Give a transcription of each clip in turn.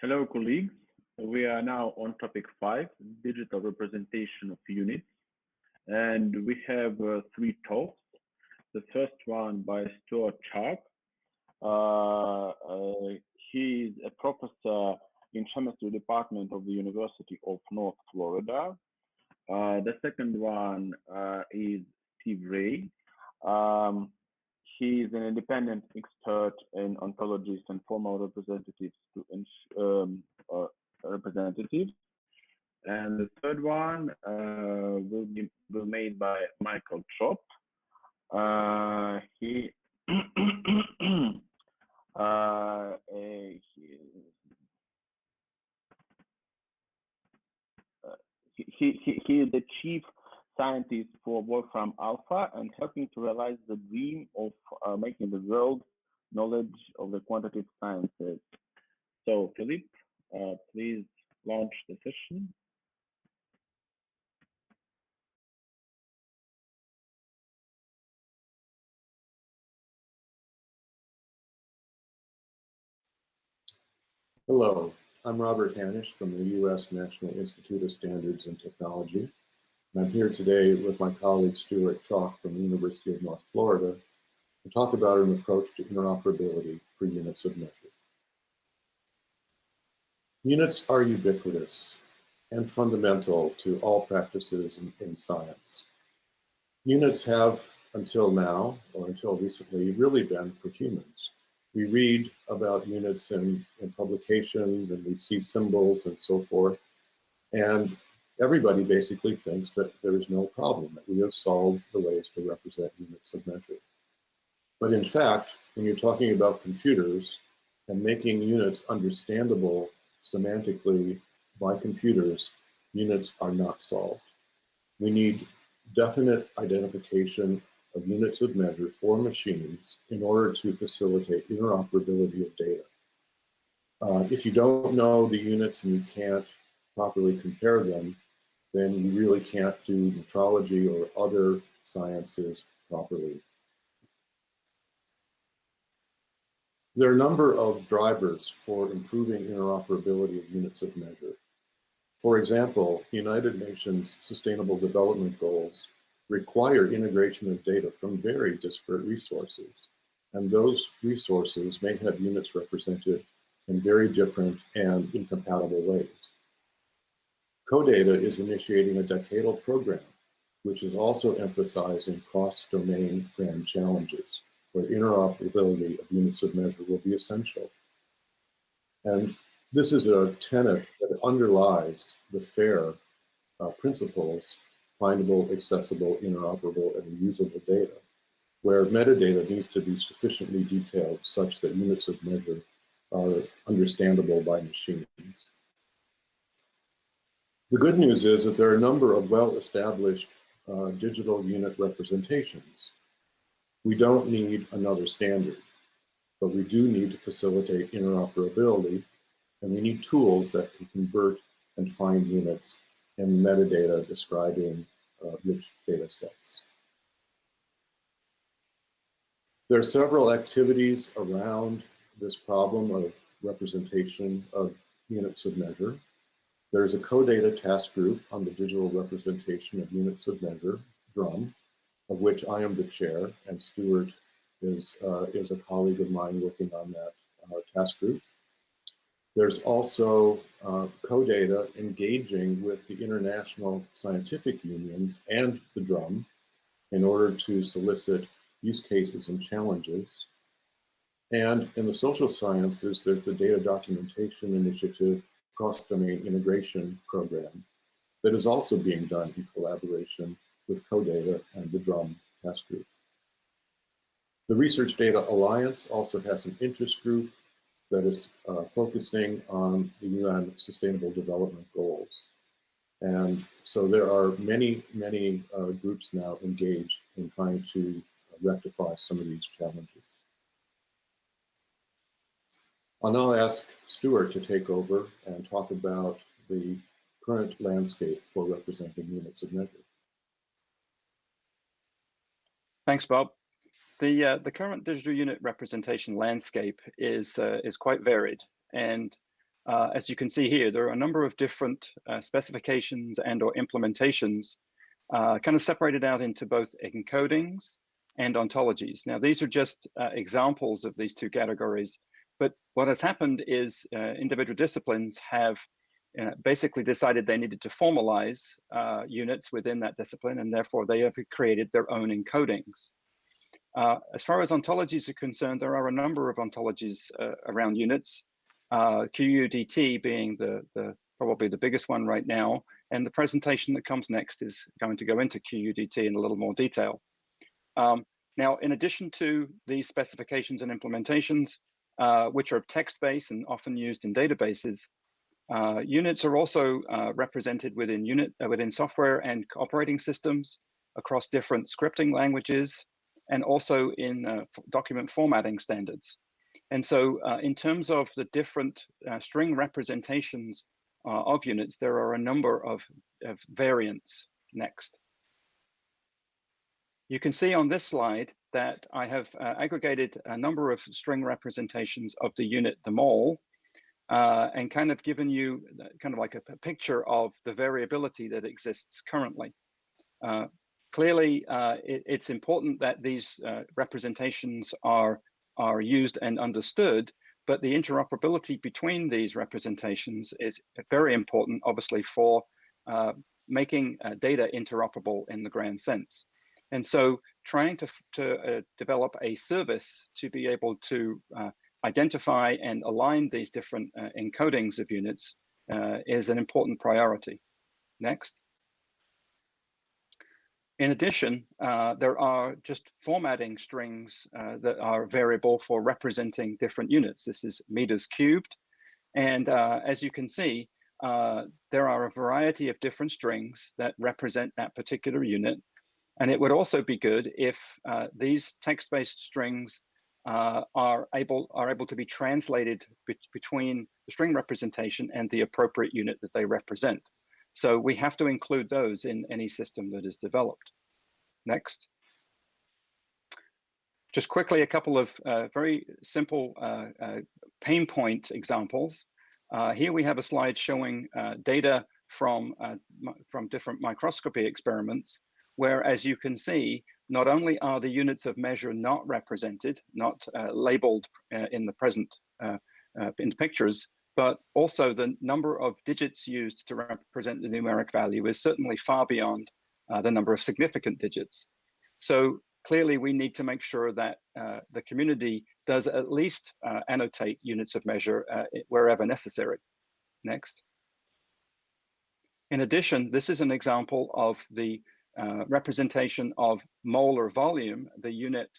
Hello, colleagues. We are now on topic 5, digital representation of units. And we have 3 talks. The first one by Stuart Sharp. He is a professor in chemistry department of the University of North Florida. The second one is Steve Ray. He is an independent expert in ontologies and formal representatives representatives. And the third one will be made by Michael Chop. He is the chief scientist for Wolfram Alpha and helping to realize the dream of making the world knowledge of the quantitative sciences. So, Philippe, please launch the session. Hello, I'm Robert Hanisch from the U.S. National Institute of Standards and Technology. And I'm here today with my colleague Stuart Chalk from the University of North Florida to talk about an approach to interoperability for units of measure. Units are ubiquitous and fundamental to all practices in science. Units have, until now, or until recently, really been for humans. We read about units in publications and we see symbols and so forth. And everybody basically thinks that there is no problem, that we have solved the ways to represent units of measure. But in fact, when you're talking about computers and making units understandable semantically by computers, units are not solved. We need definite identification of units of measure for machines in order to facilitate interoperability of data. If you don't know the units and you can't properly compare them, then you really can't do metrology or other sciences properly. There are a number of drivers for improving interoperability of units of measure. For example, the United Nations Sustainable Development Goals require integration of data from very disparate resources, and those resources may have units represented in very different and incompatible ways. CODATA is initiating a decadal program, which is also emphasizing cross-domain grand challenges, where interoperability of units of measure will be essential. And this is a tenet that underlies the FAIR principles, findable, accessible, interoperable, and reusable data, where metadata needs to be sufficiently detailed such that units of measure are understandable by machines. The good news is that there are a number of well-established digital unit representations. We don't need another standard, but we do need to facilitate interoperability, and we need tools that can convert and find units and metadata describing rich data sets. There are several activities around this problem of representation of units of measure. There's a CODATA task group on the digital representation of units of measure, DRUM, of which I am the chair, and Stuart is a colleague of mine working on that task group. There's also CODATA engaging with the international scientific unions and the DRUM in order to solicit use cases and challenges. And in the social sciences, there's the Data Documentation Initiative Cross-Domain Integration Program that is also being done in collaboration with CODATA and the DRUM task group. The Research Data Alliance also has an interest group that is focusing on the UN Sustainable Development Goals. And so there are many groups now engaged in trying to rectify some of these challenges. I'll now ask Stuart to take over and talk about the current landscape for representing units of measure. Thanks, Bob. The current digital unit representation landscape is quite varied, and as you can see here, there are a number of different specifications and or implementations kind of separated out into both encodings and ontologies. Now, these are just examples of these two categories, but what has happened is individual disciplines have basically decided they needed to formalize units within that discipline, and therefore they have created their own encodings. As far as ontologies are concerned, there are a number of ontologies around units, QUDT being probably the biggest one right now, and the presentation that comes next is going to go into QUDT in a little more detail. Now, in addition to these specifications and implementations, which are text-based and often used in databases, units are also represented within software and operating systems across different scripting languages, and also in document formatting standards. And so in terms of the different string representations of units, there are a number of variants. Next. You can see on this slide that I have aggregated a number of string representations of the unit, the mole, and kind of given you kind of like a picture of the variability that exists currently. Clearly, it's important that these representations are used and understood, but the interoperability between these representations is very important, obviously, for making data interoperable in the grand sense. And so trying to develop a service to be able to identify and align these different encodings of units is an important priority. Next. In addition, there are just formatting strings that are variable for representing different units. This is meters cubed. And as you can see, there are a variety of different strings that represent that particular unit. And it would also be good if these text-based strings are able to be translated between the string representation and the appropriate unit that they represent. So we have to include those in any system that is developed. Next. Just quickly, a couple of very simple pain point examples. Here we have a slide showing data from different microscopy experiments, where, as you can see, not only are the units of measure not represented, not labeled in the present in the pictures, but also the number of digits used to represent the numeric value is certainly far beyond the number of significant digits. So clearly we need to make sure that the community does at least annotate units of measure wherever necessary. Next. In addition, this is an example of the representation of molar volume, the unit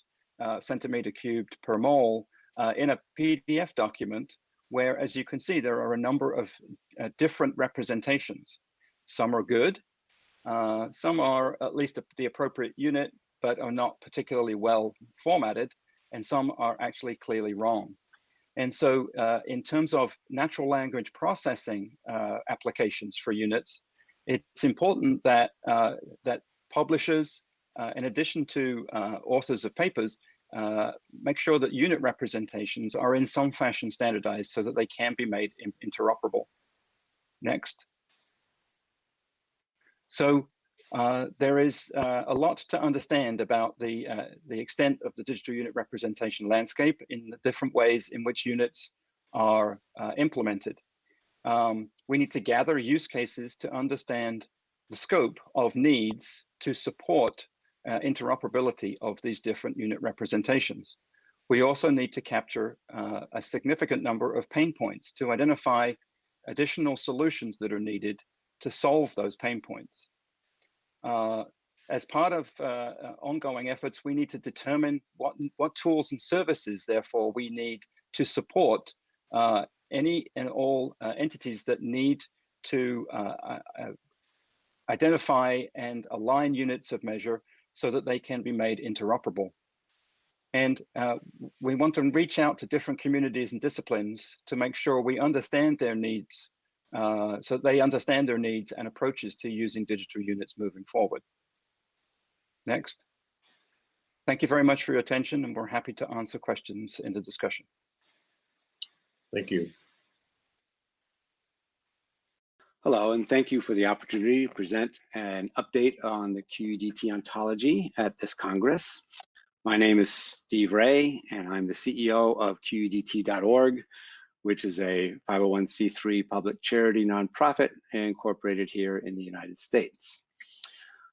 centimeter cubed per mole, in a PDF document, where, as you can see, there are a number of different representations. Some are good, some are at least the appropriate unit, but are not particularly well formatted, and some are actually clearly wrong. And so in terms of natural language processing applications for units, it's important that that publishers, in addition to authors of papers, make sure that unit representations are in some fashion standardized so that they can be made interoperable. Next. So there is a lot to understand about the extent of the digital unit representation landscape in the different ways in which units are implemented. We need to gather use cases to understand the scope of needs to support interoperability of these different unit representations. We also need to capture a significant number of pain points to identify additional solutions that are needed to solve those pain points. As part of ongoing efforts, we need to determine what tools and services, therefore, we need to support any and all entities that need to identify and align units of measure so that they can be made interoperable. And we want to reach out to different communities and disciplines to make sure we understand their needs, so they understand their needs and approaches to using digital units moving forward. Next. Thank you very much for your attention, and we're happy to answer questions in the discussion. Thank you. Hello, and thank you for the opportunity to present an update on the QEDT ontology at this Congress. My name is Steve Ray, and I'm the CEO of QEDT.org, which is a 501c3 public charity nonprofit incorporated here in the United States.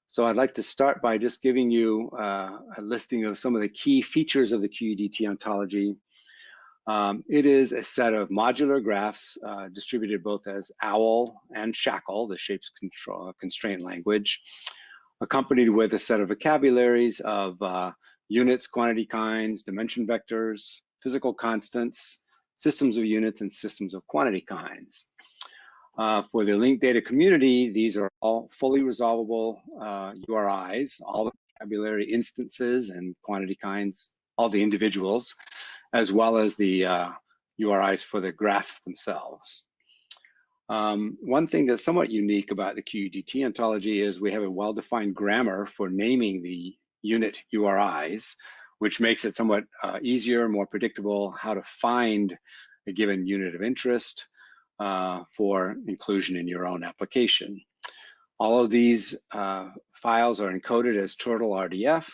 So I'd like to start by just giving you a listing of some of the key features of the QEDT ontology. It is a set of modular graphs distributed both as OWL and shackle, the shapes constraint language, accompanied with a set of vocabularies of units, quantity kinds, dimension vectors, physical constants, systems of units, and systems of quantity kinds. For the linked data community, these are all fully resolvable URIs, all the vocabulary instances and quantity kinds, all the individuals, as well as the URIs for the graphs themselves. One thing that's somewhat unique about the QEDT ontology is we have a well-defined grammar for naming the unit URIs, which makes it somewhat easier, more predictable how to find a given unit of interest for inclusion in your own application. All of these files are encoded as Turtle RDF.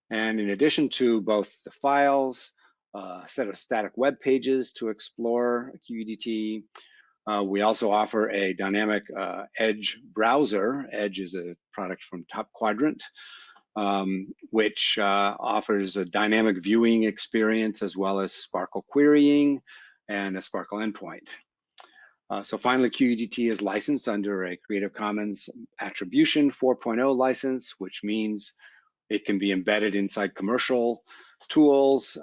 And in addition to both the files, a set of static web pages to explore QEDT, we also offer a dynamic Edge browser. Edge is a product from Top Quadrant, which offers a dynamic viewing experience as well as Sparkle querying and a Sparkle endpoint. So finally, QEDT is licensed under a Creative Commons Attribution 4.0 license, which means it can be embedded inside commercial tools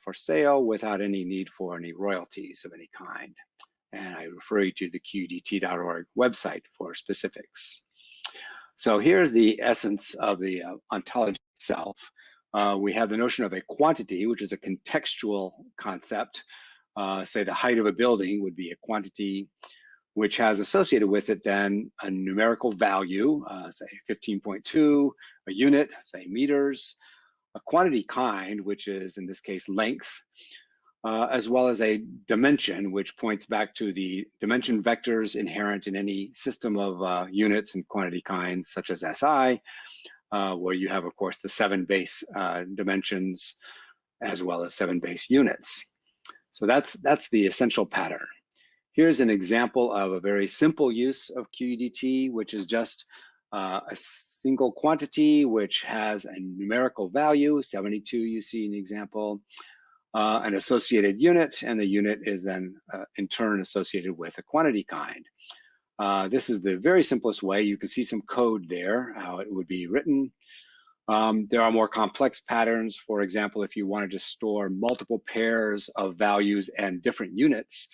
for sale without any need for any royalties of any kind. And I refer you to the QEDT.org website for specifics. So here's the essence of the ontology itself. We have the notion of a quantity, which is a contextual concept. Say the height of a building would be a quantity, which has associated with it then a numerical value, say 15.2, a unit, say meters, a quantity kind, which is in this case length, as well as a dimension, which points back to the dimension vectors inherent in any system of units and quantity kinds, such as SI, where you have, of course, the 7 base dimensions, as well as 7 base units. So that's the essential pattern. Here's an example of a very simple use of QEDT, which is just a single quantity which has a numerical value, 72 you see in the example, an associated unit, and the unit is then in turn associated with a quantity kind. This is the very simplest way. You can see some code there, how it would be written. There are more complex patterns. For example, if you wanted to store multiple pairs of values and different units,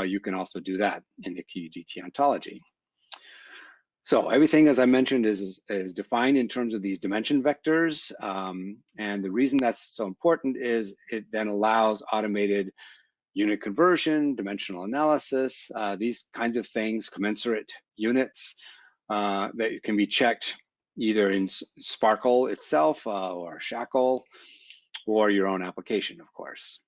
you can also do that in the QEDT ontology. So everything, as I mentioned, is defined in terms of these dimension vectors. And the reason that's so important is it then allows automated unit conversion, dimensional analysis, these kinds of things, commensurate units that can be checked either in Sparkle itself or Shackle or your own application, of course.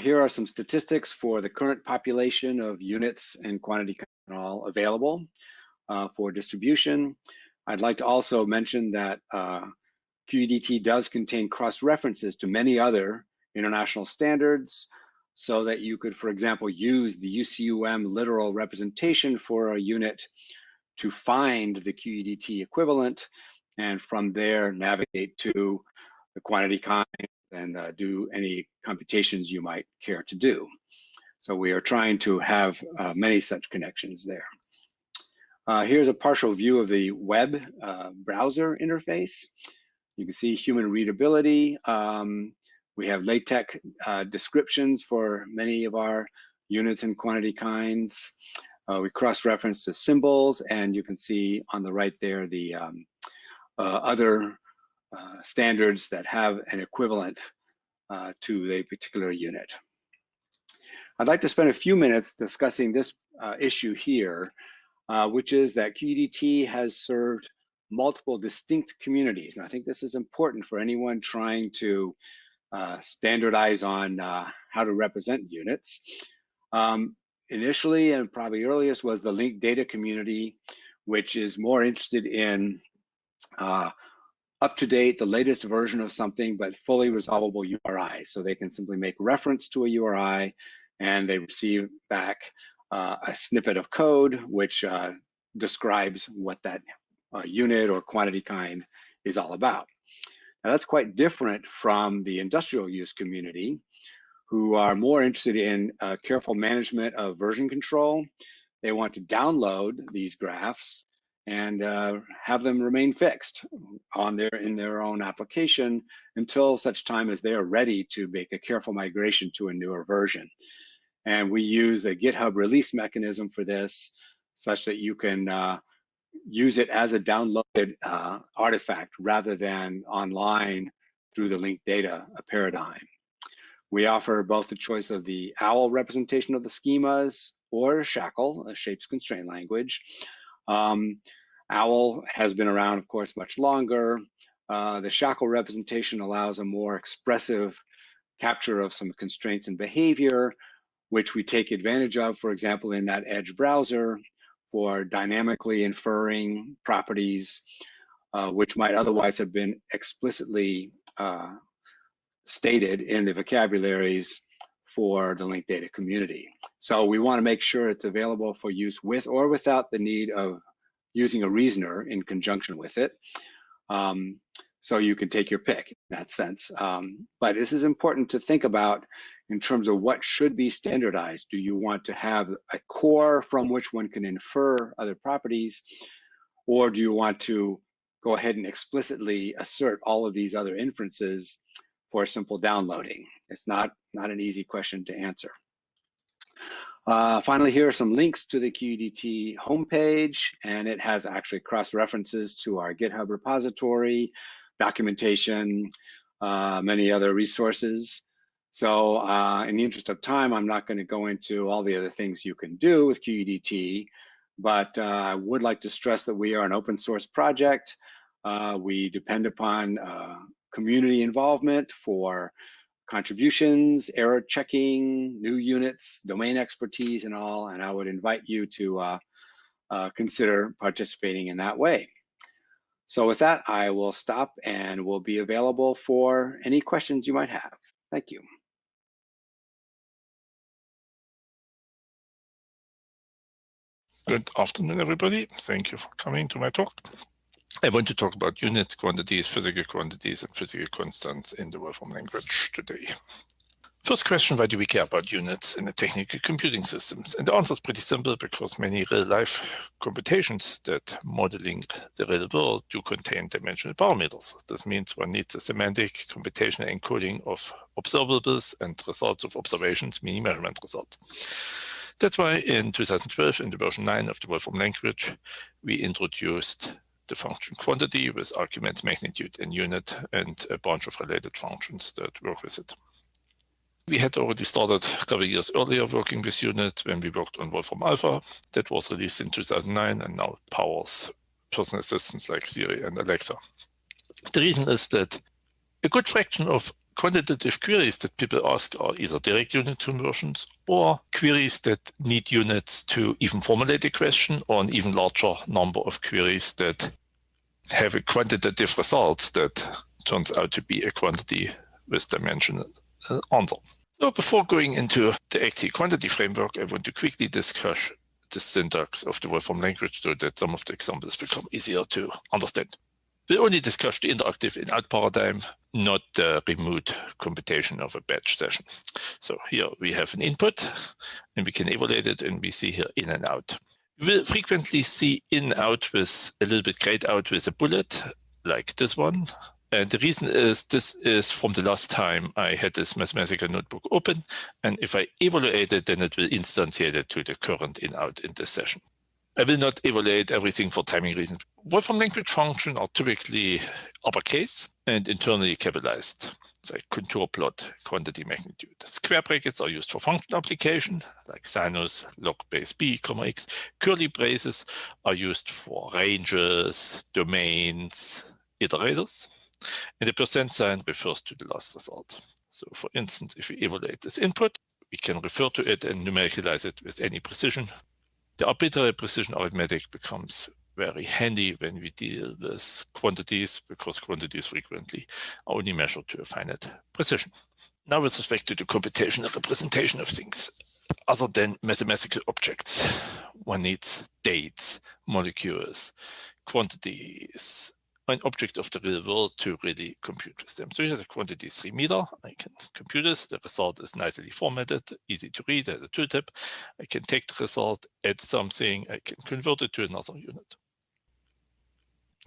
Here are some statistics for the current population of units and quantity all available for distribution. I'd like to also mention that QEDT does contain cross-references to many other international standards so that you could, for example, use the UCUM literal representation for a unit to find the QEDT equivalent, and from there navigate to the quantity kind and do any computations you might care to do. So we are trying to have many such connections there. Here's a partial view of the web browser interface. You can see human readability. We have LaTeX descriptions for many of our units and quantity kinds. We cross-reference to symbols, and you can see on the right there the other standards that have an equivalent to a particular unit. I'd like to spend a few minutes discussing this issue here, which is that QEDT has served multiple distinct communities. And I think this is important for anyone trying to standardize on how to represent units. initially and probably earliest was the linked data community, which is more interested in up-to-date, the latest version of something, but fully resolvable URI. So they can simply make reference to a URI and they receive back a snippet of code which describes what that unit or quantity kind is all about. Now that's quite different from the industrial use community, who are more interested in careful management of version control. They want to download these graphs and have them remain fixed in their own application until such time as they are ready to make a careful migration to a newer version. And we use a GitHub release mechanism for this, such that you can use it as a downloaded artifact rather than online through the linked data paradigm. We offer both the choice of the OWL representation of the schemas or Shackle, a shapes constraint language. OWL has been around, of course, much longer. The Shackle representation allows a more expressive capture of some constraints and behavior, which we take advantage of, for example, in that Edge browser for dynamically inferring properties, which might otherwise have been explicitly stated in the vocabularies for the linked data community. So we want to make sure it's available for use with or without the need of using a reasoner in conjunction with it. So you can take your pick in that sense. But this is important to think about in terms of what should be standardized. Do you want to have a core from which one can infer other properties, or do you want to go ahead and explicitly assert all of these other inferences for simple downloading? It's not an easy question to answer. Finally, here are some links to the QEDT homepage, and it has actually cross-references to our GitHub repository, documentation, many other resources. So in the interest of time, I'm not going to go into all the other things you can do with QEDT, but I would like to stress that we are an open source project. We depend upon community involvement for contributions, error checking, new units, domain expertise, and all. And I would invite you to consider participating in that way. So with that, I will stop and will be available for any questions you might have. Thank you. Good afternoon, everybody. Thank you for coming to my talk. I want to talk about units, quantities, physical quantities, and physical constants in the Wolfram language today. First question, why do we care about units in the technical computing systems? And the answer is pretty simple, because many real-life computations that modeling the real world do contain dimensional parameters. This means one needs a semantic computational encoding of observables and results of observations, meaning measurement results. That's why in 2012, in the version 9 of the Wolfram language, we introduced the function quantity with arguments magnitude and unit and a bunch of related functions that work with it. We had already started a couple of years earlier working with unit when we worked on Wolfram Alpha. That was released in 2009 and now powers personal assistants like Siri and Alexa. The reason is that a good fraction of quantitative queries that people ask are either direct unit conversions or queries that need units to even formulate a question, or an even larger number of queries that have a quantitative result that turns out to be a quantity with dimensional answer. So before going into the actual quantity framework, I want to quickly discuss the syntax of the Wolfram language so that some of the examples become easier to understand. We'll only discuss the interactive in-out paradigm, not the remote computation of a batch session. So here we have an input, and we can evaluate it, and we see here in and out. You will frequently see in-out with a little bit grayed out with a bullet, like this one. And the reason is this is from the last time I had this mathematical notebook open, and if I evaluate it, then it will instantiate it to the current in-out in this session. I will not evaluate everything for timing reasons. Wolfram language functions are typically uppercase and internally capitalized. It's like contour plot, quantity magnitude. Square brackets are used for function application, like sinus, log base b, x. Curly braces are used for ranges, domains, iterators. And the percent sign refers to the last result. So for instance, if we evaluate this input, We can refer to it and numericalize it with any precision. The arbitrary precision arithmetic becomes very handy when we deal with quantities, because quantities frequently are only measured to a finite precision. Now, with respect to the computational representation of things other than mathematical objects, one needs dates, molecules, quantities, an object of the real world to really compute with them. So here's a quantity 3 meter. I can compute this. The result is nicely formatted, easy to read, has a tooltip. I can take the result, add something, I can convert it to another unit.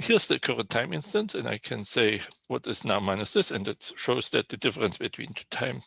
Here's the current time instant, and I can say what is now minus this, and it shows that the difference between two time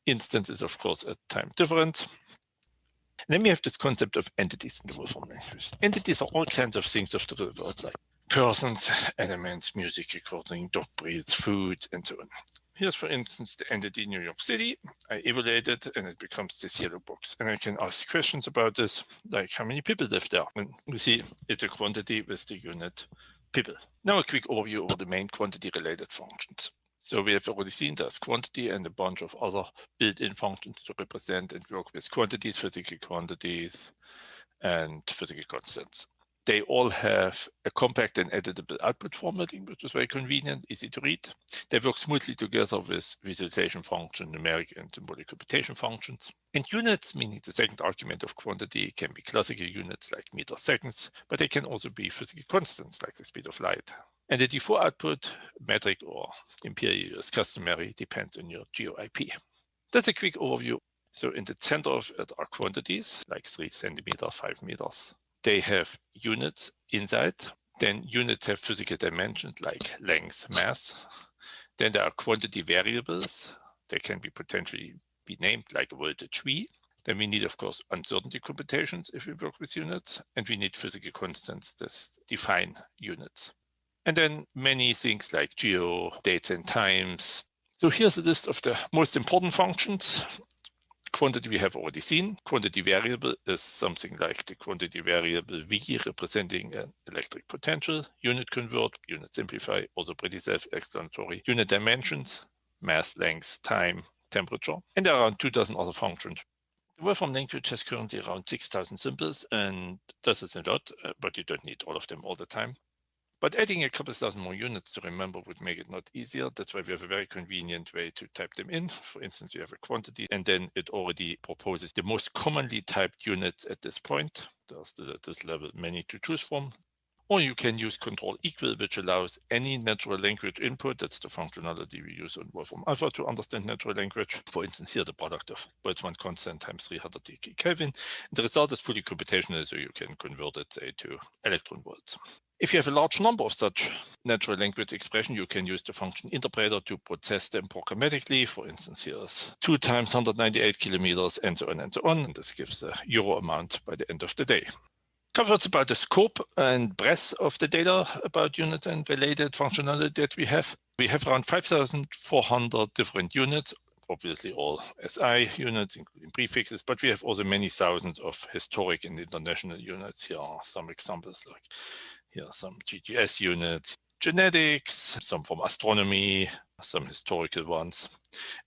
instants is, of course, a time difference. And then we have this concept of entities in the Wolfram language. Entities are all kinds of things of the real world, like persons, elements, music recording, dog breeds, food, and so on. Here's, for instance, the entity New York City. I evaluate it, and it becomes this yellow box. And I can ask questions about this, like how many people live there. And we see it's a quantity with the unit people. Now a quick overview of the main quantity-related functions. So we have already seen there's quantity and a bunch of other built-in functions to represent and work with quantities, physical quantities, and physical constants. They all have a compact and editable output formatting, which is very convenient, easy to read. They work smoothly together with visualization function, numeric and symbolic computation functions. And units, meaning the second argument of quantity, can be classical units like meters, seconds, but they can also be physical constants like the speed of light. And the default output, metric or imperial, is customary, depends on your GeoIP. That's a quick overview. So in the center of it are quantities, like 3 centimeters, 5 meters. They have units inside. Then units have physical dimensions like length, mass. Then there are quantity variables. They can be potentially be named like voltage V. Then we need, of course, uncertainty computations if we work with units. And we need physical constants that define units. And then many things like geo, dates and times. So here's a list of the most important functions. Quantity we have already seen. Quantity variable is something like the quantity variable V representing an electric potential. Unit convert, unit simplify, also pretty self-explanatory. Unit dimensions, mass, length, time, temperature. And there are around 2,000 other functions. The Wolfram language has currently around 6,000 symbols, and this is a lot, but you don't need all of them all the time. But adding a couple thousand more units to remember would make it not easier. That's why we have a very convenient way to type them in. For instance, you have a quantity, and then it already proposes the most commonly typed units at this point. There are still at this level many to choose from. Or you can use control equal, which allows any natural language input. That's the functionality we use on Wolfram Alpha to understand natural language. For instance, here the product of Boltzmann constant times 300 dK Kelvin. The result is fully computational, so you can convert it, say, to electron volts. If you have a large number of such natural language expression, you can use the function interpreter to process them programmatically. For instance, here's 2 times 198 kilometers, and so on and so on. And this gives a euro amount by the end of the day. Couple words about the scope and breadth of the data about units and related functionality that we have. We have around 5,400 different units, obviously all SI units, including prefixes, but we have also many thousands of historic and international units. Here are some examples, like here are some GGS units, genetics, some from astronomy, some historical ones.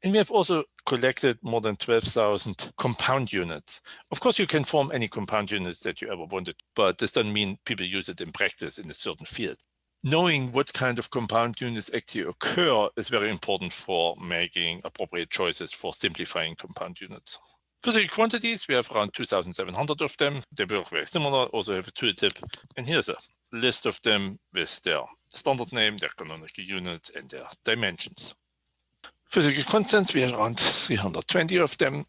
And we have also collected more than 12,000 compound units. Of course, you can form any compound units that you ever wanted, but this doesn't mean people use it in practice in a certain field. Knowing what kind of compound units actually occur is very important for making appropriate choices for simplifying compound units. Physical quantities, we have around 2,700 of them. They work very similar, also have a tooltip. And here's a list of them with their standard name, their canonical units, and their dimensions. Physical constants, we have around 320 of them.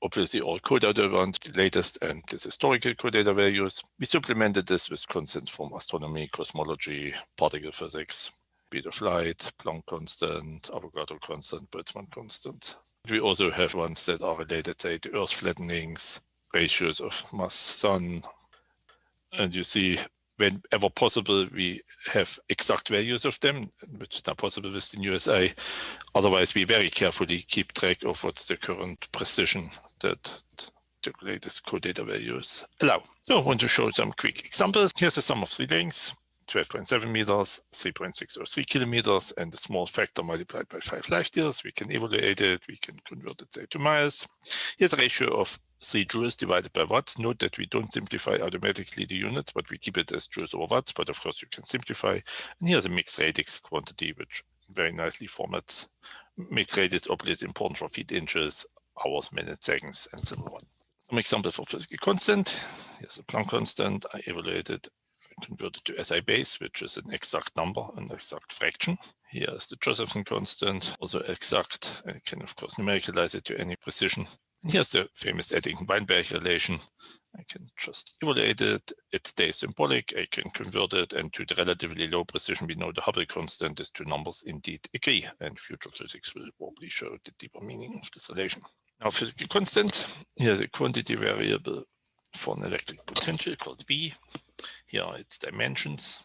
Obviously, all codata ones, the latest and the historical codata values. We supplemented this with constants from astronomy, cosmology, particle physics, speed of light, Planck constant, Avogadro constant, Boltzmann constant. We also have ones that are related, say, to Earth flattenings, ratios of mass-sun. And you see, whenever possible, we have exact values of them, which is not possible with the new SI. Otherwise, we very carefully keep track of what's the current precision that the latest codata values allow. So I want to show some quick examples. Here's a sum of 3 lengths. 12.7 meters, 3.603 kilometers, and a small factor multiplied by 5 light years. We can evaluate it. We can convert it, say, to miles. Here's a ratio of 3 joules divided by watts. Note that we don't simplify automatically the units, but we keep it as joules over watts. But of course, you can simplify. And here's a mixed radix quantity, which very nicely formats. Mixed radix obviously important for feet, inches, hours, minutes, seconds, and so on. Some example for physical constant. Here's a Planck constant. I evaluated, converted to SI base, which is an exact number, an exact fraction. Here is the Josephson constant, also exact. I can, of course, numericalize it to any precision. And here's the famous Eddington-Weinberg relation. I can just evaluate it. It stays symbolic. I can convert it, and to the relatively low precision, we know the Hubble constant. These two numbers indeed agree, and future physics will probably show the deeper meaning of this relation. Now, physical constant. Here's a quantity variable for an electric potential called V. Here are its dimensions: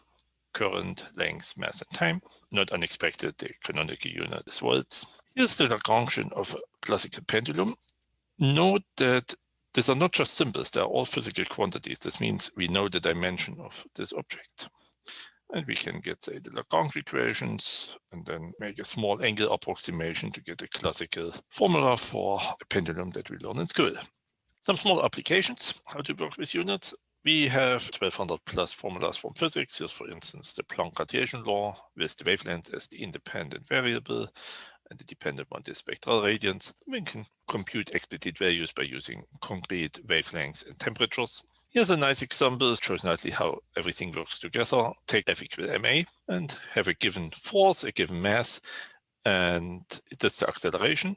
current, length, mass, and time. Not unexpected, the canonical unit is volts. Here's the Lagrangian of a classical pendulum. Note that these are not just symbols, they are all physical quantities. This means we know the dimension of this object. And we can get, say, the Lagrange equations and then make a small angle approximation to get a classical formula for a pendulum that we learn in school. Some small applications, how to work with units. We have 1200 plus formulas from physics. Here's, for instance, the Planck radiation law with the wavelength as the independent variable, and the dependent one is spectral radiance. We can compute explicit values by using concrete wavelengths and temperatures. Here's a nice example. It shows nicely how everything works together. Take F equal ma and have a given force, a given mass, and that's the acceleration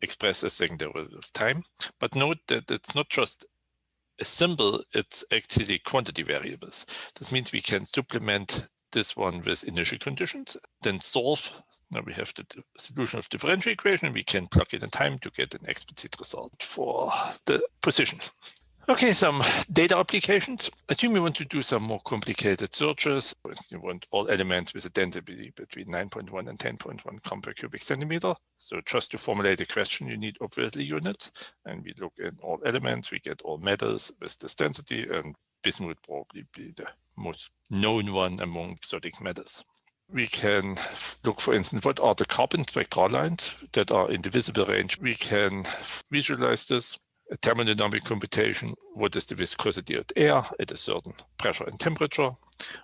expressed as second derivative of time. But note that it's not just a symbol, it's actually quantity variables. This means we can supplement this one with initial conditions, then solve. Now we have the solution of differential equation. We can plug in a time to get an explicit result for the position. Okay, some data applications. Assume you want to do some more complicated searches. For instance, you want all elements with a density between 9.1 and 10.1 gram per cubic centimeter. So just to formulate a question, you need obviously units. And we look at all elements. We get all metals with this density. And bismuth would probably be the most known one among exotic metals. We can look, for instance, what are the carbon spectral lines that are in the visible range. We can visualize this. A thermodynamic computation: what is the viscosity of the air at a certain pressure and temperature?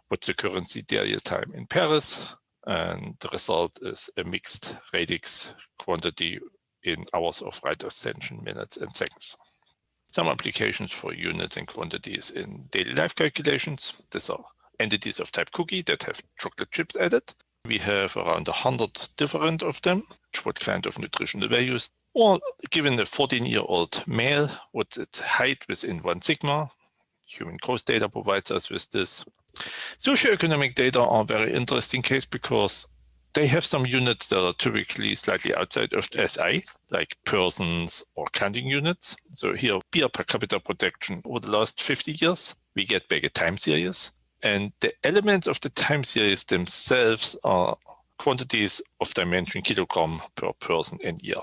What's the current sidereal time in Paris? And the result is a mixed radix quantity in hours of right extension, minutes, and seconds. Some applications for units and quantities in daily life calculations. These are entities of type cookie that have chocolate chips added. We have around 100 different of them. What kind of nutritional values? Or given a 14-year-old male, what's its height within 1 sigma? Human growth data provides us with this. Socioeconomic data are a very interesting case because they have some units that are typically slightly outside of the SI, like persons or counting units. So here, beer per capita protection over the last 50 years, we get back a time series. And the elements of the time series themselves are quantities of dimension kilogram per person and year.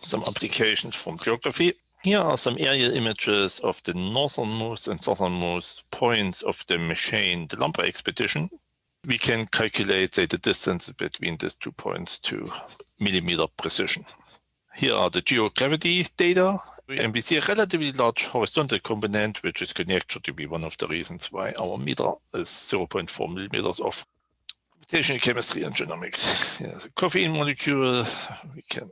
Some applications from geography. Here are some aerial images of the northernmost and southernmost points of the Machine, the Lumber expedition. We can calculate, say, the distance between these 2 points to millimeter precision. Here are the geogravity data, and we see a relatively large horizontal component, which is conjectured to be one of the reasons why our meter is 0.4 millimeters off. Computational chemistry and genomics. Here's a coffeine molecule. We can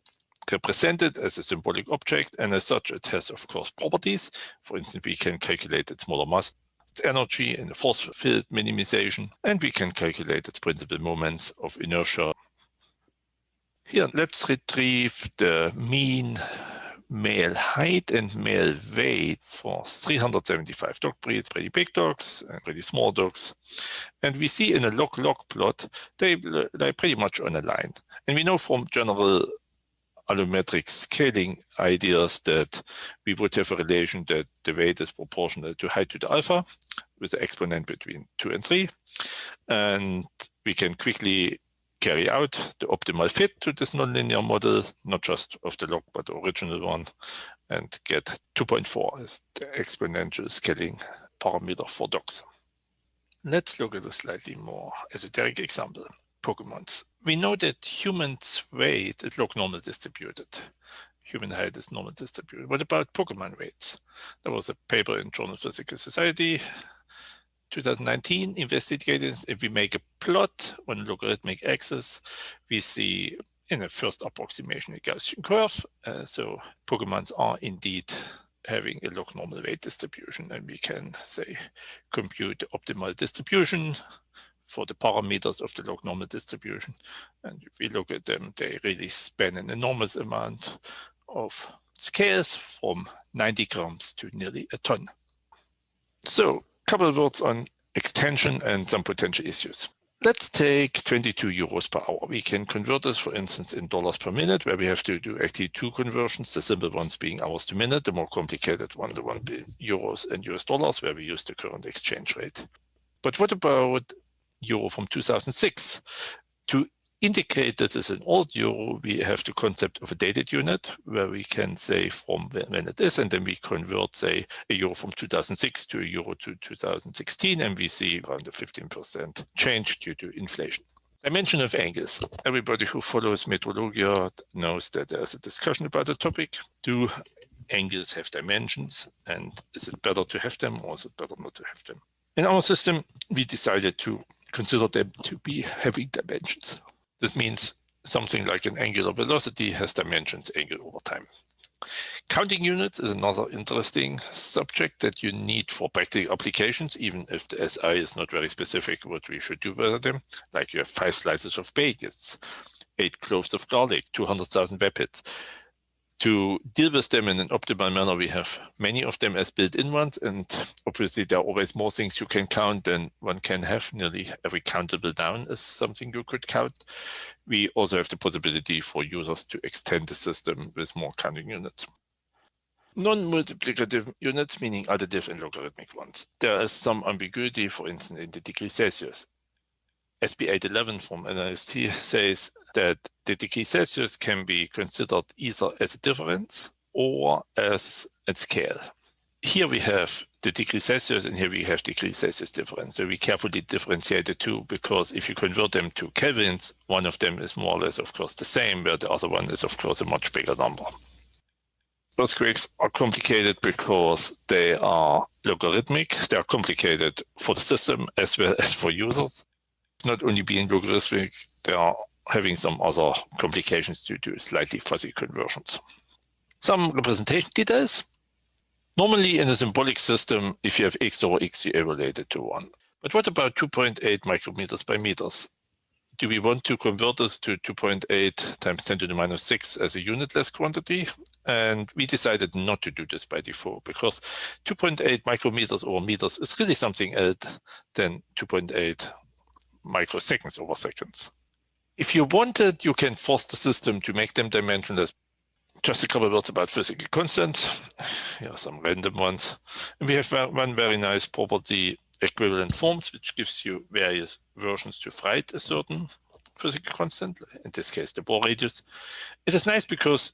represent it as a symbolic object, and as such, it has, of course, properties. For instance, we can calculate its molar mass, its energy in the force field minimization, and we can calculate its principal moments of inertia. Here, let's retrieve the mean male height and male weight for 375 dog breeds, pretty big dogs and pretty small dogs. And we see in a log-log plot, they lie pretty much on a line. And we know from general allometric scaling ideas that we would have a relation that the weight is proportional to height to the alpha with an exponent between 2 and 3. And we can quickly carry out the optimal fit to this nonlinear model, not just of the log, but the original one, and get 2.4 as the exponential scaling parameter for dogs. Let's look at a slightly more esoteric example, Pokemons. We know that humans' weight is log normal distributed. Human height is normal distributed. What about Pokemon weights? There was a paper in Journal of Physical Society 2019 investigated. If we make a plot on a logarithmic axis, we see in a first approximation a Gaussian curve. So Pokemons are indeed having a log normal weight distribution, and we can say compute the optimal distribution for the parameters of the log normal distribution. And if we look at them, they really span an enormous amount of scales from 90 grams to nearly a ton. So a couple of words on extension and some potential issues. Let's take 22 euros per hour. We can convert this, for instance, in dollars per minute, where we have to do actually two conversions, the simple ones being hours to minute, the more complicated one, the one being euros and US dollars, where we use the current exchange rate. But what about euro from 2006? To indicate that this is an old euro, we have the concept of a dated unit, where we can say from when it is, and then we convert, say, a euro from 2006 to a euro to 2016, and we see around a 15% change due to inflation. Dimension of angles. Everybody who follows metrology knows that there's a discussion about the topic. Do angles have dimensions, and is it better to have them, or is it better not to have them? In our system, we decided to consider them to be having dimensions. This means something like an angular velocity has dimensions angle over time. Counting units is another interesting subject that you need for practical applications, even if the SI is not very specific what we should do with them. Like you have 5 slices of bacon, 8 cloves of garlic, 200,000 web hits. To deal with them in an optimal manner, we have many of them as built-in ones, and obviously there are always more things you can count than one can have. Nearly every countable down is something you could count. We also have the possibility for users to extend the system with more counting units. Non-multiplicative units, meaning additive and logarithmic ones. There is some ambiguity, for instance, in the degree Celsius. SB 811 from NIST says that the degree Celsius can be considered either as a difference or as a scale. Here we have the degree Celsius, and here we have degree Celsius difference. So we carefully differentiate the two, because if you convert them to kelvins, one of them is more or less, of course, the same, where the other one is, of course, a much bigger number. Earthquakes are complicated because they are logarithmic. They are complicated for the system as well as for users. Not only being logarithmic, they are having some other complications due to slightly fuzzy conversions. Some representation details. Normally in a symbolic system, if you have x over x, you evaluate it to 1. But what about 2.8 micrometers by meters? Do we want to convert this to 2.8 times 10 to the minus 6 as a unitless quantity? And we decided not to do this by default, because 2.8 micrometers over meters is really something else than 2.8 microseconds over seconds. If you wanted, you can force the system to make them dimensionless. Just a couple of words about physical constants. Here are some random ones. And we have one very nice property, equivalent forms, which gives you various versions to write a certain physical constant, in this case the Bohr radius. It is nice because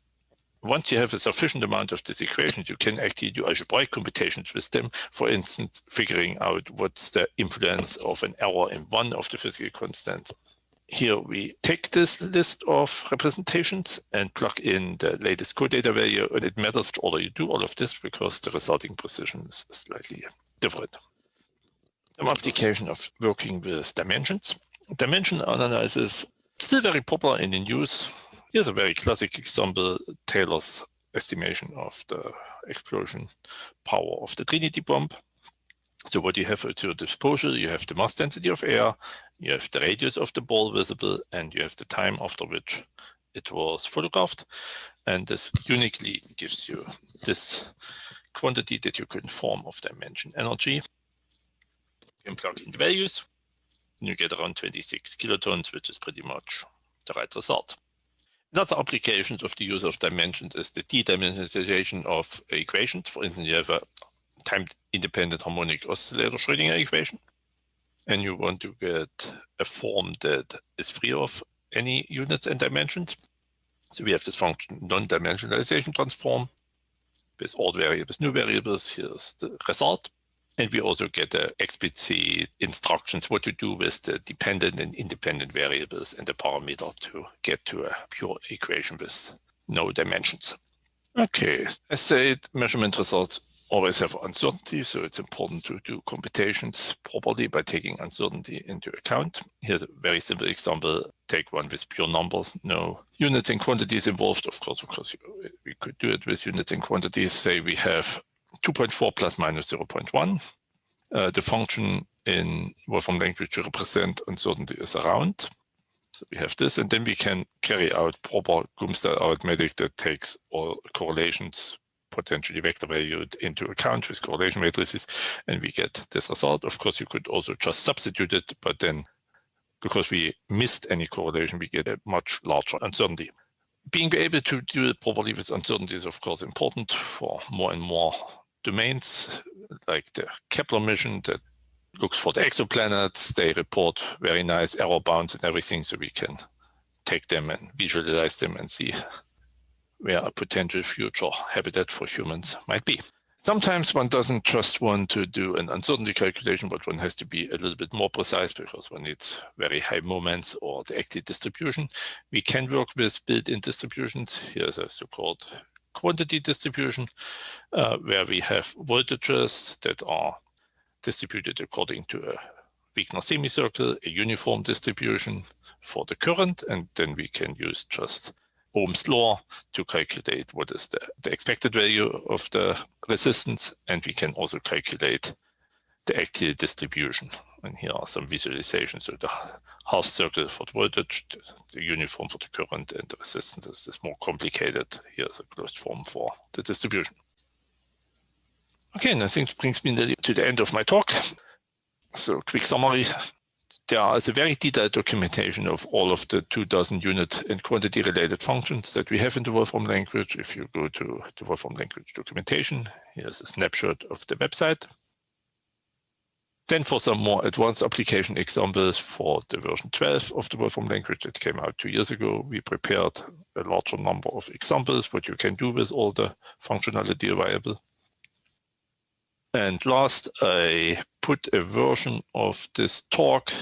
once you have a sufficient amount of these equations, you can actually do algebraic computations with them. For instance, figuring out what's the influence of an error in one of the physical constants. Here we take this list of representations and plug in the latest code data value, and it matters which order you do all of this, because the resulting precision is slightly different. Some application of working with dimensions. Dimension analysis, still very popular and in use. Here's a very classic example, Taylor's estimation of the explosion power of the Trinity bomb. So what you have at your disposal, you have the mass density of air, you have the radius of the ball visible, and you have the time after which it was photographed. And this uniquely gives you this quantity that you can form of dimension energy. You can plug in the values, and you get around 26 kilotons, which is pretty much the right result. Another application of the use of dimensions is the de-dimensionalization of equations. For instance, you have a time-independent harmonic oscillator Schrödinger equation, and you want to get a form that is free of any units and dimensions. So we have this function non-dimensionalization transform with old variables, new variables. Here's the result. And we also get explicit instructions what to do with the dependent and independent variables and the parameter to get to a pure equation with no dimensions. Okay, as said, measurement results always have uncertainty, so it's important to do computations properly by taking uncertainty into account. Here's a very simple example. Take one with pure numbers, no units and quantities involved. Of course, we could do it with units and quantities. Say we have 2.4 plus minus 0.1. The function in Wolfram language to represent uncertainty is around. So we have this, and then we can carry out proper GOOM-style arithmetic that takes all correlations, potentially vector valued, into account with correlation matrices, and we get this result. Of course, you could also just substitute it, but then because we missed any correlation, we get a much larger uncertainty. Being able to do it properly with uncertainty is, of course, important for more and more domains, like the Kepler mission that looks for the exoplanets. They report very nice error bounds and everything, so we can take them and visualize them and see where a potential future habitat for humans might be. Sometimes one doesn't just want to do an uncertainty calculation, but one has to be a little bit more precise because one needs very high moments or the active distribution. We can work with built-in distributions. Here's a so-called quantity distribution, where we have voltages that are distributed according to a Wigner semicircle, a uniform distribution for the current, and then we can use just Ohm's law to calculate what is the expected value of the resistance, and we can also calculate the actual distribution. And here are some visualizations. So the half circle for the voltage, the uniform for the current, and the resistance is more complicated. Here's a closed form for the distribution. Okay, and I think it brings me nearly to the end of my talk. So quick summary. There is a very detailed documentation of all of the 2000 unit and quantity related functions that we have in the Wolfram language. If you go to the Wolfram language documentation, here's a snapshot of the website. Then for some more advanced application examples for the version 12 of the Wolfram language that came out 2 years ago, we prepared a larger number of examples, what you can do with all the functionality available. And last, I put a version of this talk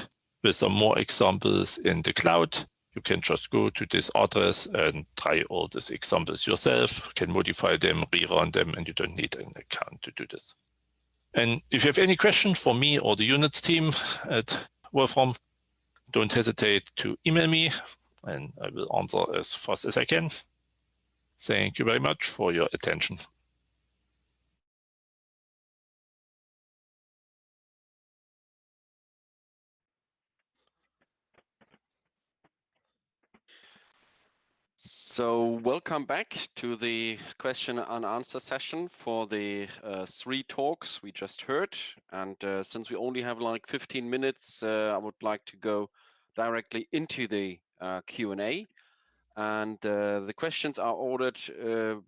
with some more examples in the cloud. You can just go to this address and try all these examples yourself, can modify them, rerun them, and you don't need an account to do this. And if you have any questions for me or the units team at Wolfram, don't hesitate to email me, and I will answer as fast as I can. Thank you very much for your attention. So welcome back to the question and answer session for the 3 talks we just heard. And since we only have like 15 minutes, I would like to go directly into the Q&A. And the questions are ordered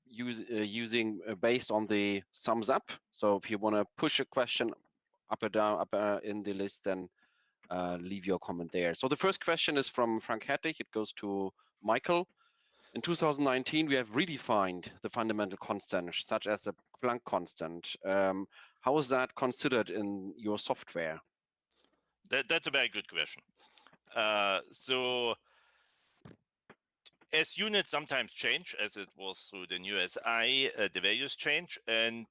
using based on the thumbs up. So if you want to push a question up or down in the list, then leave your comment there. So the first question is from Frank Hettich. It goes to Michael. In 2019, we have redefined the fundamental constant, such as the Planck constant. How is that considered in your software? That's a very good question. So as units sometimes change, as it was through the new SI, the values change, and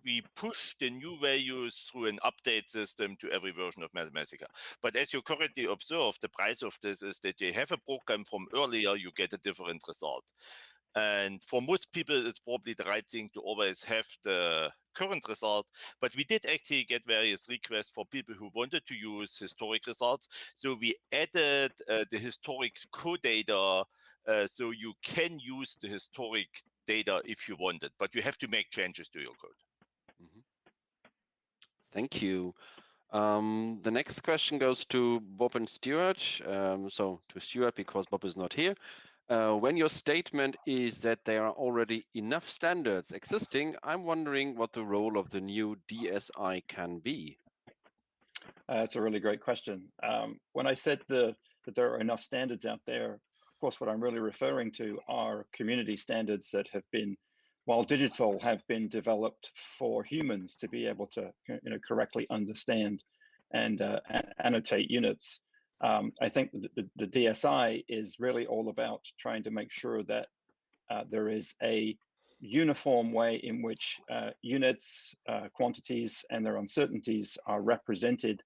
we push the new values through an update system to every version of Mathematica. But as you correctly observed, the price of this is that you have a program from earlier, you get a different result. And for most people, it's probably the right thing to always have the current result. But we did actually get various requests for people who wanted to use historic results. So we added the historic code data, so you can use the historic data if you want it, but you have to make changes to your code. Mm-hmm. Thank you. The next question goes to Bob and Stuart. So to Stuart, because Bob is not here. When your statement is that there are already enough standards existing, I'm wondering what the role of the new DSI can be. It's a really great question. When I said that there are enough standards out there, of course, what I'm really referring to are community standards that have been while digital have been developed for humans to be able to correctly understand and annotate units. I think the DSI is really all about trying to make sure that there is a uniform way in which units, quantities, and their uncertainties are represented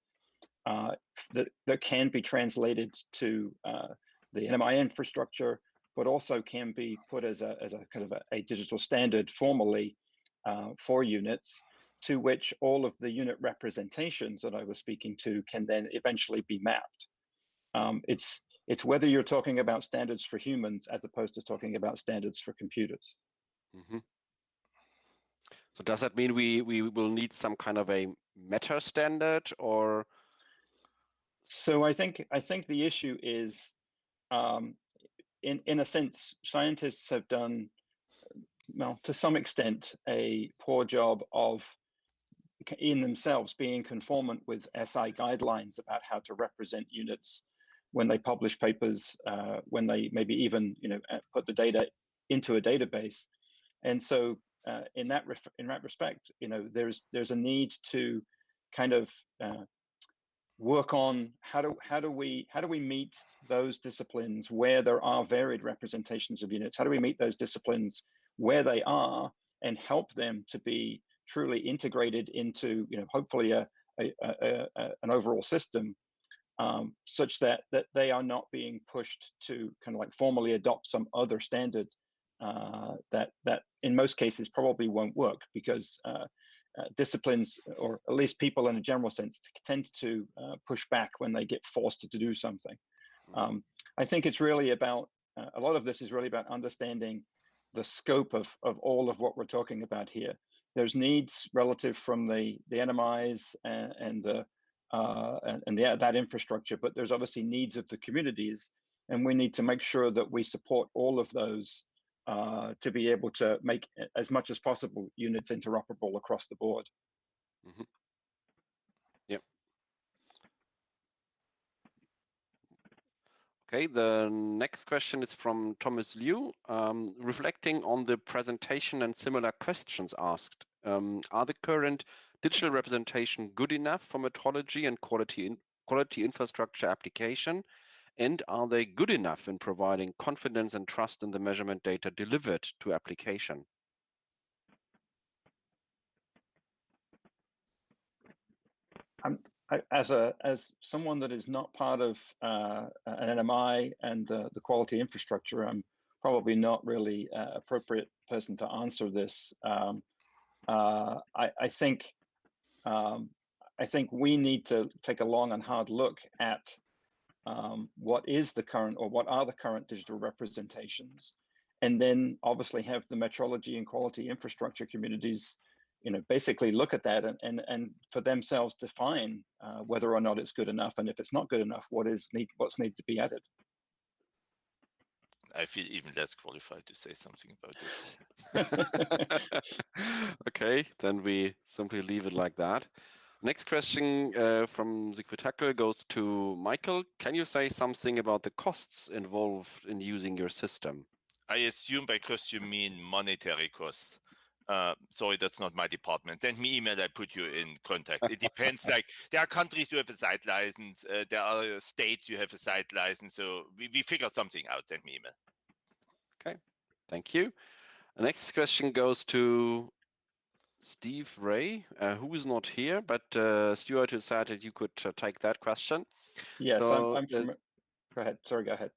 that can be translated to the NMI infrastructure, but also can be put as a kind of a digital standard formally for units, to which all of the unit representations that I was speaking to can then eventually be mapped. It's whether you're talking about standards for humans as opposed to talking about standards for computers. Mm-hmm. So does that mean we will need some kind of a meta standard, or? So I think the issue is, in a sense, scientists have done, well, to some extent, a poor job of in themselves being conformant with SI guidelines about how to represent units when they publish papers, when they maybe even put the data into a database. And so in that respect, there's a need to kind of work on how do we meet those disciplines where there are varied representations of units. How do we meet those disciplines where they are and help them to be truly integrated into hopefully an overall system, such that they are not being pushed to kind of like formally adopt some other standard that in most cases probably won't work, because disciplines, or at least people in a general sense, tend to push back when they get forced to do something. I think it's really about, a lot of this is really about understanding the scope of all of what we're talking about here. There's needs relative from the NMIs and that infrastructure, but there's obviously needs of the communities, and we need to make sure that we support all of those to be able to make as much as possible units interoperable across the board. Mm-hmm. Yep. Okay, the next question is from Thomas Liu. Reflecting on the presentation and similar questions asked, are the current digital representation good enough for metrology and quality infrastructure application? And are they good enough in providing confidence and trust in the measurement data delivered to application? As someone that is not part of an NMI and the quality infrastructure, I'm probably not really appropriate person to answer this. I think we need to take a long and hard look at what is the current, or what are the current digital representations, and then obviously have the metrology and quality infrastructure communities basically look at that and for themselves define whether or not it's good enough, and if it's not good enough, what's needed to be added. I feel even less qualified to say something about this. Okay, then we simply leave it like that. Next question from Siegfried Hackel goes to Michael. Can you say something about the costs involved in using your system? I assume by cost you mean monetary costs. Sorry, that's not my department. Send me email, I put you in contact. It depends. Like, there are countries you have a site license, there are states you have a site license. So we figure something out. Send me email. Okay, thank you. The next question goes to Steve Ray, who is not here, but Stuart decided you could take that question. Yes, so, I'm from. Go ahead. Sorry, go ahead.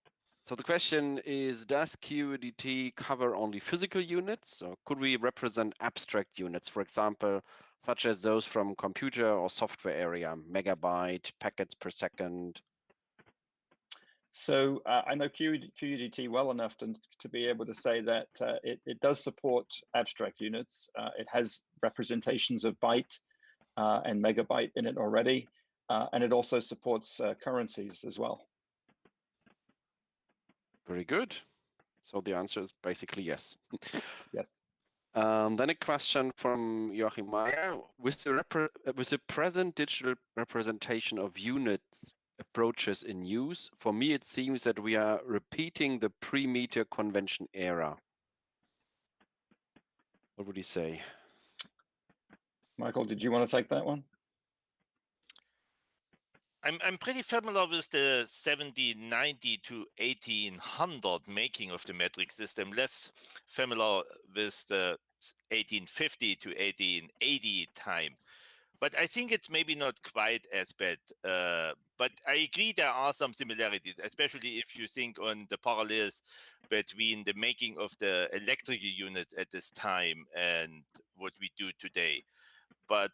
So the question is, does QEDT cover only physical units, or could we represent abstract units, for example, such as those from computer or software area, megabyte, packets per second? So I know QEDT well enough to be able to say that it does support abstract units. It has representations of byte and megabyte in it already, and it also supports currencies as well. Very good. So the answer is basically yes. Yes. Then a question from Joachim Meyer. With the present digital representation of units approaches in use, for me it seems that we are repeating the pre-meter convention era. What would you say? Michael, did you want to take that one? I'm pretty familiar with the 1790 to 1800 making of the metric system, less familiar with the 1850 to 1880 time. But I think it's maybe not quite as bad. But I agree there are some similarities, especially if you think on the parallels between the making of the electrical units at this time and what we do today. But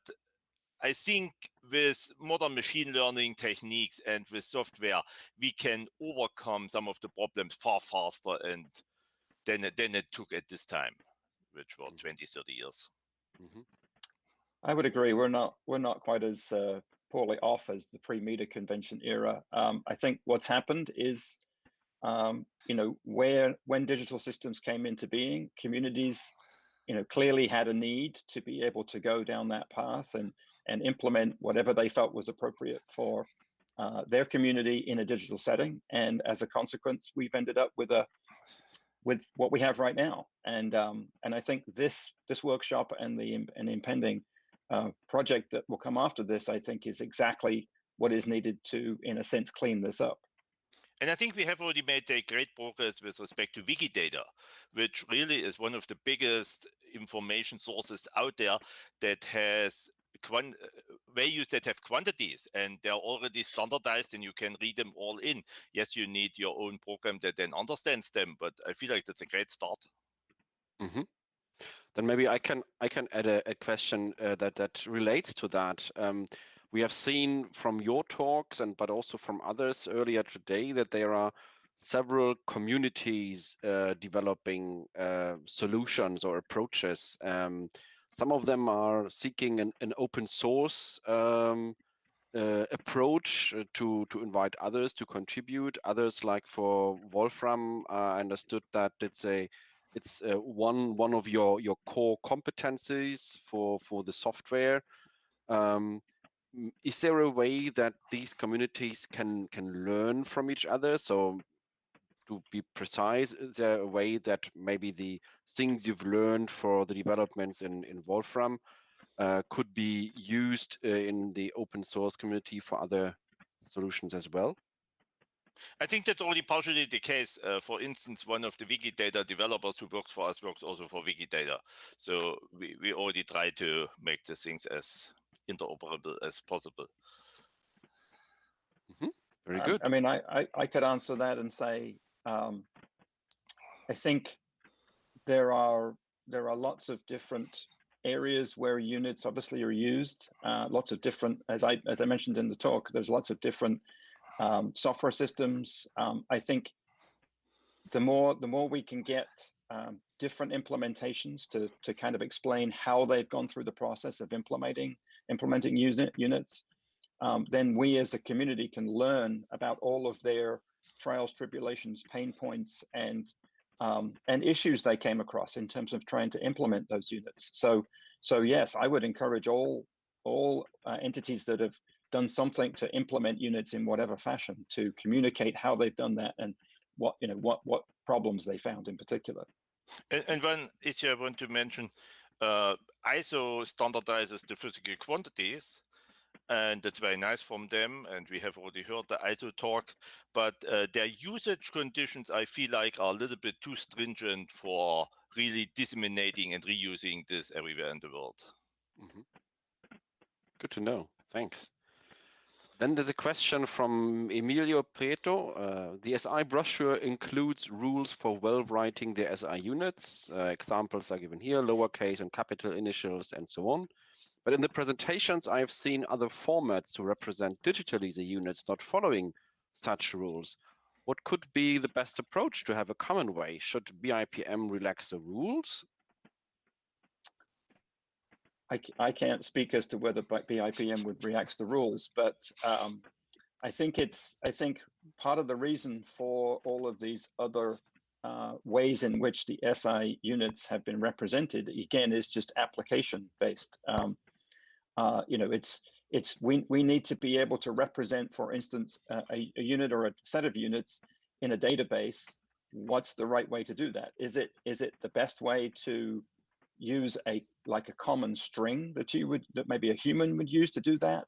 I think with modern machine learning techniques and with software, we can overcome some of the problems far faster and than it took at this time, which were 20, 30 years. Mm-hmm. I would agree. We're not quite as poorly off as the pre-meter convention era. I think what's happened is, you know, when digital systems came into being, communities, you know, clearly had a need to be able to go down that path and implement whatever they felt was appropriate for their community in a digital setting. And as a consequence, we've ended up with what we have right now. And I think this workshop and the impending project that will come after this, I think, is exactly what is needed to, in a sense, clean this up. And I think we have already made a great progress with respect to Wikidata, which really is one of the biggest information sources out there that has values that have quantities, and they're already standardized and you can read them all in. Yes, you need your own program that then understands them, but I feel like that's a great start. Mm-hmm. Then maybe I can add a question that relates to that. We have seen from your talks but also from others earlier today that there are several communities developing solutions or approaches. Some of them are seeking an open source approach to invite others to contribute. Others, like for Wolfram, I understood that it's one of your core competencies for the software. Is there a way that these communities can learn from each other? So to be precise, is there a way that maybe the things you've learned for the developments in Wolfram could be used in the open source community for other solutions as well? I think that's already partially the case. For instance, one of the Wikidata developers who works for us works also for Wikidata. So we already try to make the things as interoperable as possible. Mm-hmm. Very good. I mean, I could answer that and say, I think there are lots of different areas where units obviously are used. Lots of different, as I mentioned in the talk, there's lots of different software systems. I think the more we can get different implementations to kind of explain how they've gone through the process of implementing units, then we as a community can learn about all of their trials, tribulations, pain points, and issues they came across in terms of trying to implement those units. So yes, I would encourage all entities that have done something to implement units in whatever fashion to communicate how they've done that and what problems they found in particular. And one issue I want to mention, ISO standardizes the physical quantities, and that's very nice from them, and we have already heard the ISO talk, but their usage conditions, I feel like, are a little bit too stringent for really disseminating and reusing this everywhere in the world. Mm-hmm. Good to know. Thanks. Then there's a question from Emilio Prieto. The SI brochure includes rules for well writing the SI units. Examples are given here, lowercase and capital initials and so on. But in the presentations, I've seen other formats to represent digitally the units not following such rules. What could be the best approach to have a common way? Should BIPM relax the rules? I can't speak as to whether BIPM would relax the rules, but I think part of the reason for all of these other ways in which the SI units have been represented, again, is just application based. You know, we need to be able to represent, for instance, a unit or a set of units in a database. What's the right way to do that? Is it the best way to use like a common string that maybe a human would use to do that.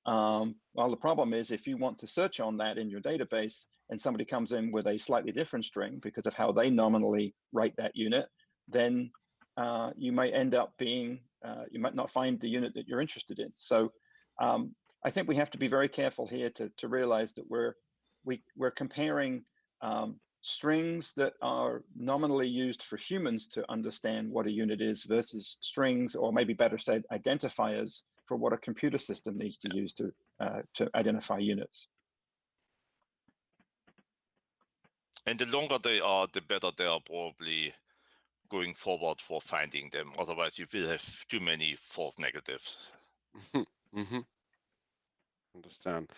Well, the problem is if you want to search on that in your database and somebody comes in with a slightly different string because of how they nominally write that unit, then you might end up being, you might not find the unit that you're interested in. So I think we have to be very careful here to realize that we're comparing strings that are nominally used for humans to understand what a unit is versus strings, or maybe better said, identifiers for what a computer system needs to use to identify units. And the longer they are, the better they are probably going forward for finding them. Otherwise, you will have too many false negatives. Mm-hmm. Understand.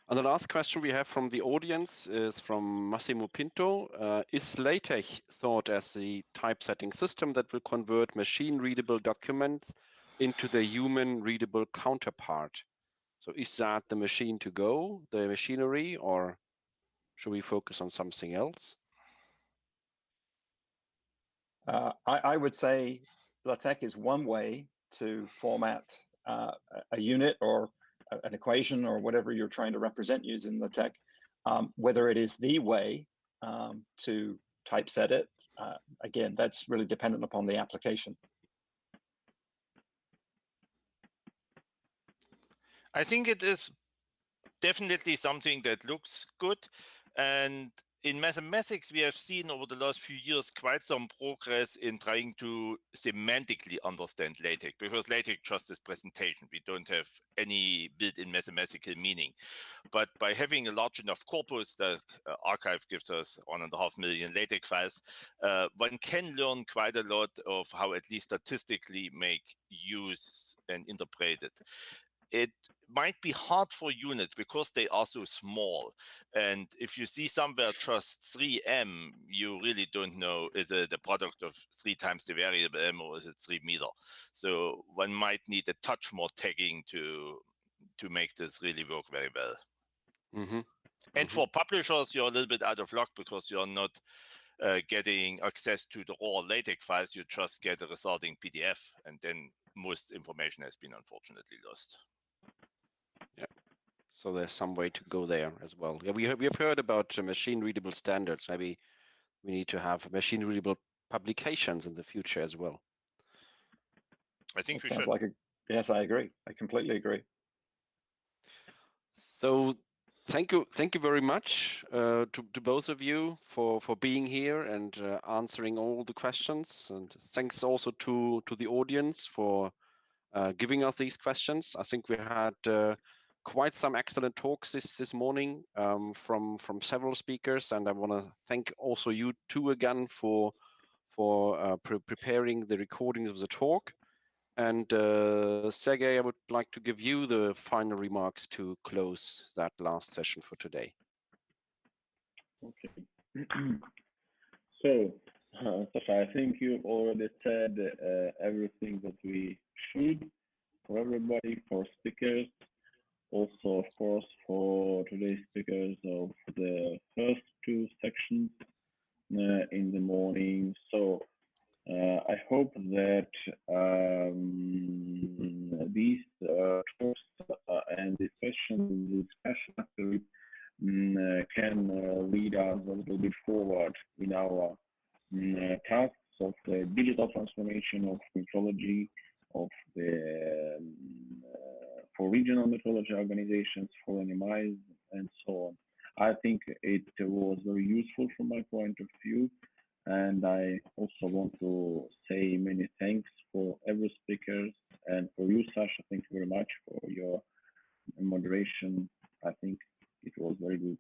And the last question we have from the audience is from Massimo Pinto. Is LaTeX thought as the typesetting system that will convert machine-readable documents into the human-readable counterpart? So is that the machine to go, the machinery, or should we focus on something else? I would say LaTeX is one way to format a unit or an equation or whatever you're trying to represent using LaTeX. Whether it is the way to typeset it, again, that's really dependent upon the application. I think it is definitely something that looks good. And in mathematics, we have seen over the last few years quite some progress in trying to semantically understand LaTeX, because LaTeX just is presentation. We don't have any built-in mathematical meaning. But by having a large enough corpus, the archive gives us 1.5 million LaTeX files, one can learn quite a lot of how at least statistically make use and interpret it. It might be hard for units because they are so small. And if you see somewhere just 3m, you really don't know, is it the product of 3 times the variable m or is it 3 meter? So one might need a touch more tagging to make this really work very well. Mm-hmm. And for publishers, you're a little bit out of luck because you're not getting access to the raw LaTeX files. You just get a resulting PDF, and then most information has been unfortunately lost. Yeah, so there's some way to go there as well. Yeah, we have heard about machine-readable standards. Maybe we need to have machine-readable publications in the future as well. I think we Sounds should. like yes, I agree. I completely agree. So thank you very much to both of you for being here and answering all the questions. And thanks also to the audience for giving us these questions. I think we had quite some excellent talks this morning from several speakers, and I want to thank also you two again for preparing the recordings of the talk. And Sergey, I would like to give you the final remarks to close that last session for today. Okay. So, Sasha, I think you already said everything that we should for everybody, for speakers, also, of course, for today's speakers of the first 2 sections in the morning. So, I hope that these talks and discussion actually can lead us a little bit forward in our tasks of the digital transformation of metrology, of the for regional metrology organizations, for NMIs, and so on. I think it was very useful from my point of view. And I also want to say many thanks for every speaker, and for you, Sasha. Thank you very much for your moderation. I think it was very good.